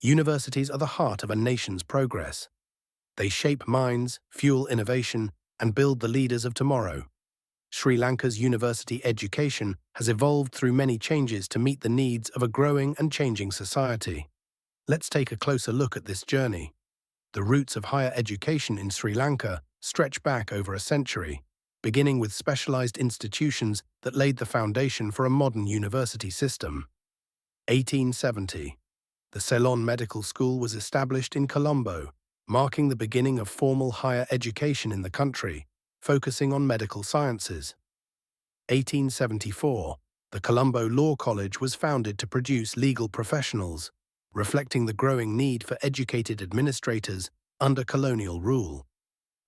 Universities are the heart of a nation's progress. They shape minds, fuel innovation, and build the leaders of tomorrow. Sri Lanka's university education has evolved through many changes to meet the needs of a growing and changing society. Let's take a closer look at this journey. The roots of higher education in Sri Lanka stretch back over a century, beginning with specialized institutions that laid the foundation for a modern university system. 1870. The Ceylon Medical School was established in Colombo, marking the beginning of formal higher education in the country, focusing on medical sciences. 1874. The Colombo Law College was founded to produce legal professionals, reflecting the growing need for educated administrators under colonial rule.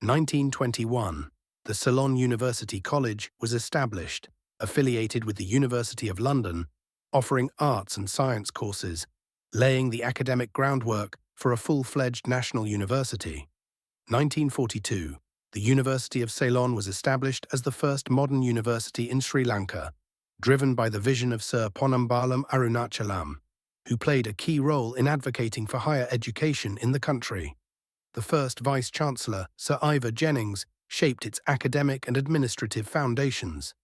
1921. The Ceylon University College was established, affiliated with the University of London, offering arts and science courses, laying the academic groundwork for a full-fledged national university. 1942. The University of Ceylon was established as the first modern university in Sri Lanka, driven by the vision of Sir Ponnambalam Arunachalam, who played a key role in advocating for higher education in the country. The first Vice-Chancellor, Sir Ivor Jennings, shaped its academic and administrative foundations.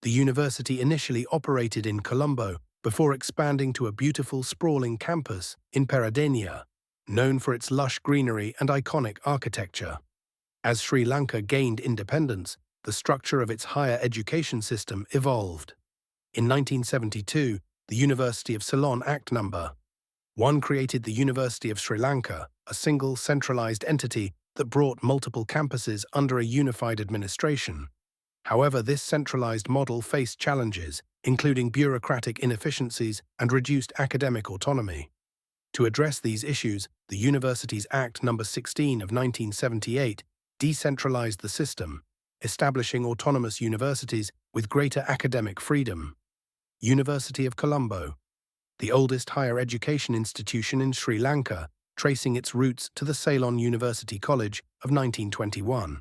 The university initially operated in Colombo before expanding to a beautiful sprawling campus in Peradeniya, known for its lush greenery and iconic architecture. As Sri Lanka gained independence, the structure of its higher education system evolved. In 1972, the University of Ceylon Act No. 1 created the University of Sri Lanka, a single centralized entity that brought multiple campuses under a unified administration. However, this centralized model faced challenges, including bureaucratic inefficiencies and reduced academic autonomy. To address these issues, the Universities Act No. 16 of 1978 decentralized the system, establishing autonomous universities with greater academic freedom. University of Colombo, the oldest higher education institution in Sri Lanka, tracing its roots to the Ceylon University College of 1921.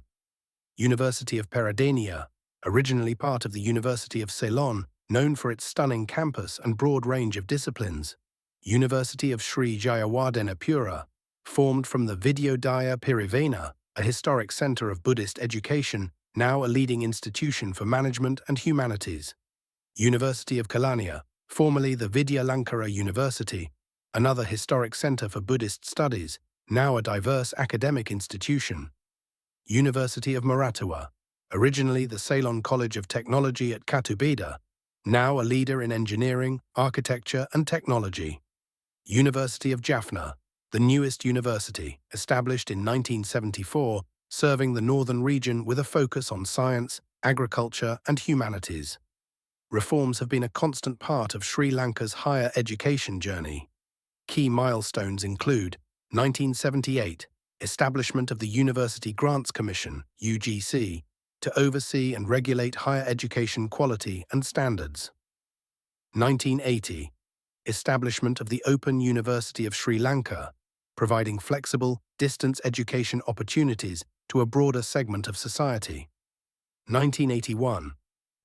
University of Peradeniya, originally part of the University of Ceylon, known for its stunning campus and broad range of disciplines. University of Sri Jayawardenepura, formed from the Vidyodaya Pirivena, a historic center of Buddhist education, now a leading institution for management and humanities. University of Kelaniya, formerly the Vidyalankara University, another historic center for Buddhist studies, now a diverse academic institution. University of Maratua, originally the Ceylon College of Technology at Katubeda, now a leader in engineering, architecture, and technology. University of Jaffna, the newest university, established in 1974, serving the northern region with a focus on science, agriculture, and humanities. Reforms have been a constant part of Sri Lanka's higher education journey. Key milestones include 1978, establishment of the University Grants Commission, UGC, to oversee and regulate higher education quality and standards. 1980, establishment of the Open University of Sri Lanka, providing flexible, distance education opportunities to a broader segment of society. 1981,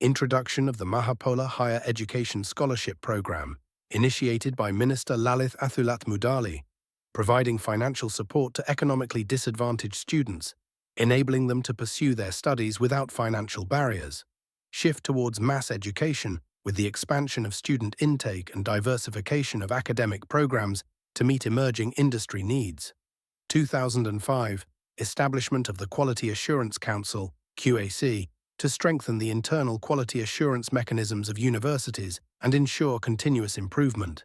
introduction of the Mahapola Higher Education Scholarship Program, initiated by Minister Lalith Athulat Mudali, providing financial support to economically disadvantaged students, enabling them to pursue their studies without financial barriers. Shift towards mass education with the expansion of student intake and diversification of academic programs to meet emerging industry needs. 2005, establishment of the Quality Assurance Council, QAC, to strengthen the internal quality assurance mechanisms of universities and ensure continuous improvement.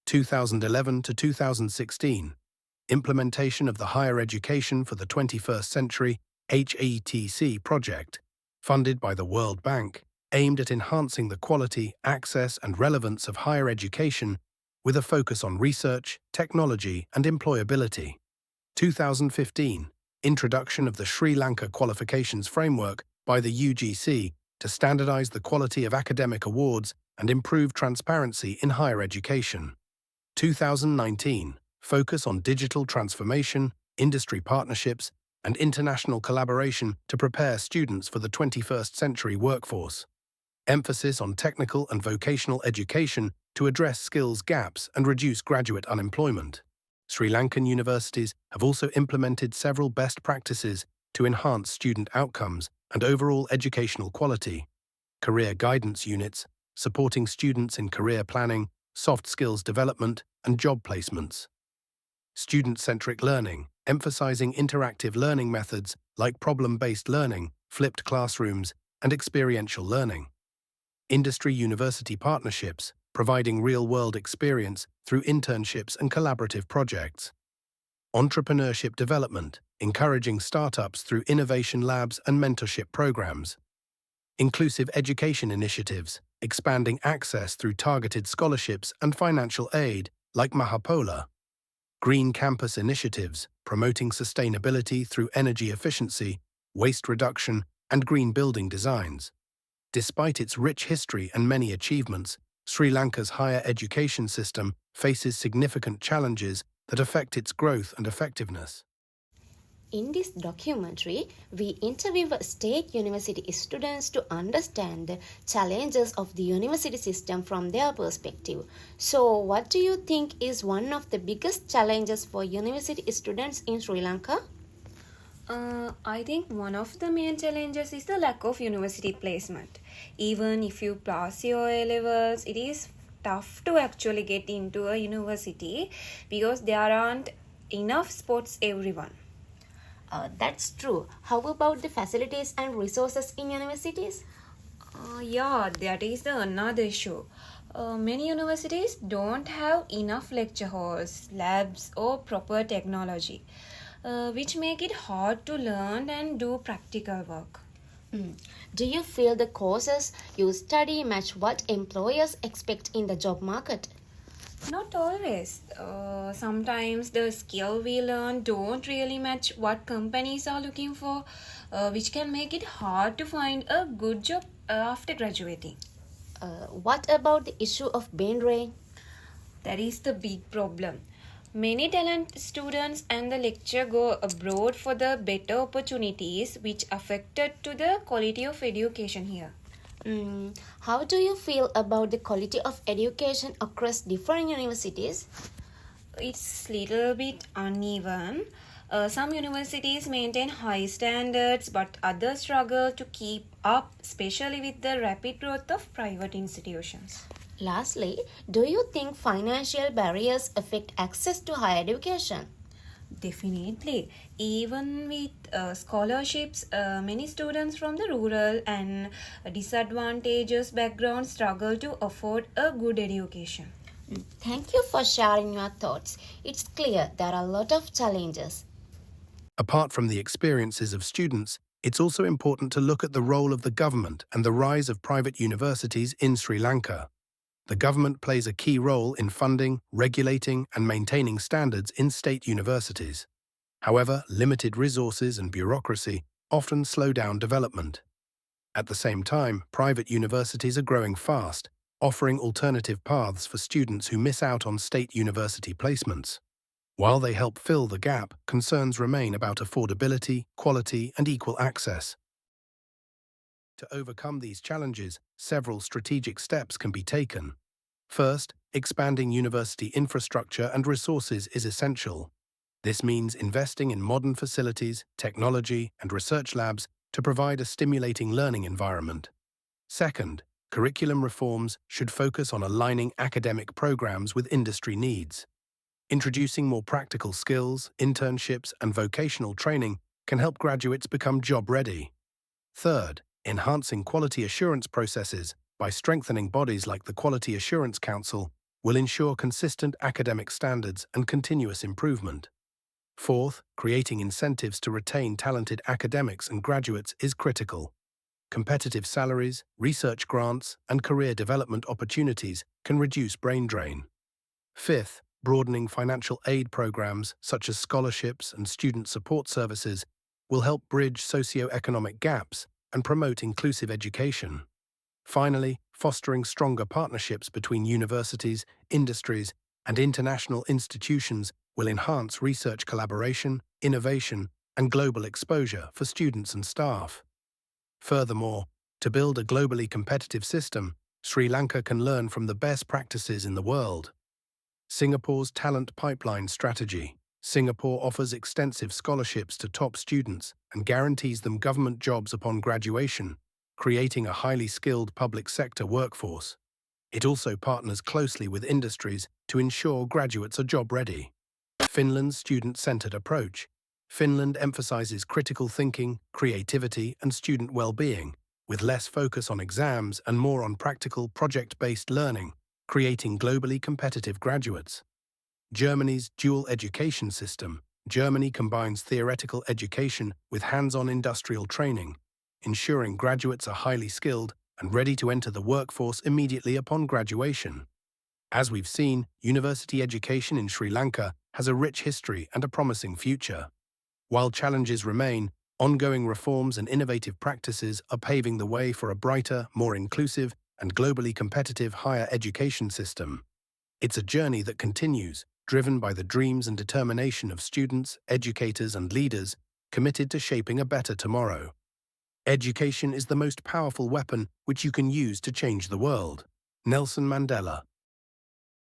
2011 to 2016, implementation of the Higher Education for the 21st Century HETC project, funded by the World Bank, aimed at enhancing the quality, access, and relevance of higher education with a focus on research, technology, and employability. 2015, introduction of the Sri Lanka Qualifications Framework by the UGC to standardize the quality of academic awards and improve transparency in higher education. 2019, focus on digital transformation, industry partnerships, and international collaboration to prepare students for the 21st century workforce. Emphasis on technical and vocational education to address skills gaps and reduce graduate unemployment. Sri Lankan universities have also implemented several best practices to enhance student outcomes and overall educational quality. Career guidance units, supporting students in career planning, soft skills development, and job placements. Student-centric learning, emphasizing interactive learning methods like problem-based learning, flipped classrooms, and experiential learning. Industry-university partnerships, providing real-world experience through internships and collaborative projects. Entrepreneurship development, encouraging startups through innovation labs and mentorship programs. Inclusive education initiatives, expanding access through targeted scholarships and financial aid like Mahapola. Green campus initiatives, promoting sustainability through energy efficiency, waste reduction, and green building designs. Despite its rich history and many achievements, Sri Lanka's higher education system faces significant challenges that affect its growth and effectiveness. In this documentary, we interview state university students to understand the challenges of the university system from their perspective. So, what do you think is one of the biggest challenges for university students in Sri Lanka? I think one of the main challenges is the lack of university placement. Even if you pass your A levels, it is tough to actually get into a university because there aren't enough spots everyone. That's true. How about the facilities and resources in universities? Yeah, that is the another issue. Many universities don't have enough lecture halls, labs, or proper technology, which make it hard to learn and do practical work. Do you feel the courses you study match what employers expect in the job market? Not always. Sometimes the skill we learn don't really match what companies are looking for, which can make it hard to find a good job after graduating. What about the issue of brain drain? That is the big problem. Many talent students and the lecturer go abroad for the better opportunities, which affected to the quality of education here. How do you feel about the quality of education across different universities? It's little bit uneven. Some universities maintain high standards, but others struggle to keep up, especially with the rapid growth of private institutions. Lastly, do you think financial barriers affect access to higher education? Definitely. Even with scholarships, many students from the rural and disadvantaged backgrounds struggle to afford a good education. Thank you for sharing your thoughts. It's clear there are a lot of challenges. Apart from the experiences of students, it's also important to look at the role of the government and the rise of private universities in Sri Lanka. The government plays a key role in funding, regulating, and maintaining standards in state universities. However, limited resources and bureaucracy often slow down development. At the same time, private universities are growing fast, offering alternative paths for students who miss out on state university placements. While they help fill the gap, concerns remain about affordability, quality, and equal access. To overcome these challenges, several strategic steps can be taken. First, expanding university infrastructure and resources is essential. This means investing in modern facilities, technology, and research labs to provide a stimulating learning environment. Second, curriculum reforms should focus on aligning academic programs with industry needs. Introducing more practical skills, internships, and vocational training can help graduates become job-ready. Third, enhancing quality assurance processes by strengthening bodies like the Quality Assurance Council will ensure consistent academic standards and continuous improvement. Fourth, creating incentives to retain talented academics and graduates is critical. Competitive salaries, research grants, and career development opportunities can reduce brain drain. Fifth, broadening financial aid programs such as scholarships and student support services will help bridge socio-economic gaps and promote inclusive education. Finally, fostering stronger partnerships between universities, industries, and international institutions will enhance research collaboration, innovation, and global exposure for students and staff. Furthermore, to build a globally competitive system, Sri Lanka can learn from the best practices in the world. Singapore's talent pipeline strategy. Singapore offers extensive scholarships to top students and guarantees them government jobs upon graduation, creating a highly skilled public sector workforce. It also partners closely with industries to ensure graduates are job-ready. Finland's student-centered approach. Finland emphasizes critical thinking, creativity, and student well-being, with less focus on exams and more on practical, project-based learning, creating globally competitive graduates. Germany's dual education system. Germany combines theoretical education with hands-on industrial training, ensuring graduates are highly skilled and ready to enter the workforce immediately upon graduation. As we've seen, university education in Sri Lanka has a rich history and a promising future. While challenges remain, ongoing reforms and innovative practices are paving the way for a brighter, more inclusive, and globally competitive higher education system. It's a journey that continues, driven by the dreams and determination of students, educators, and leaders committed to shaping a better tomorrow. Education is the most powerful weapon which you can use to change the world. Nelson Mandela.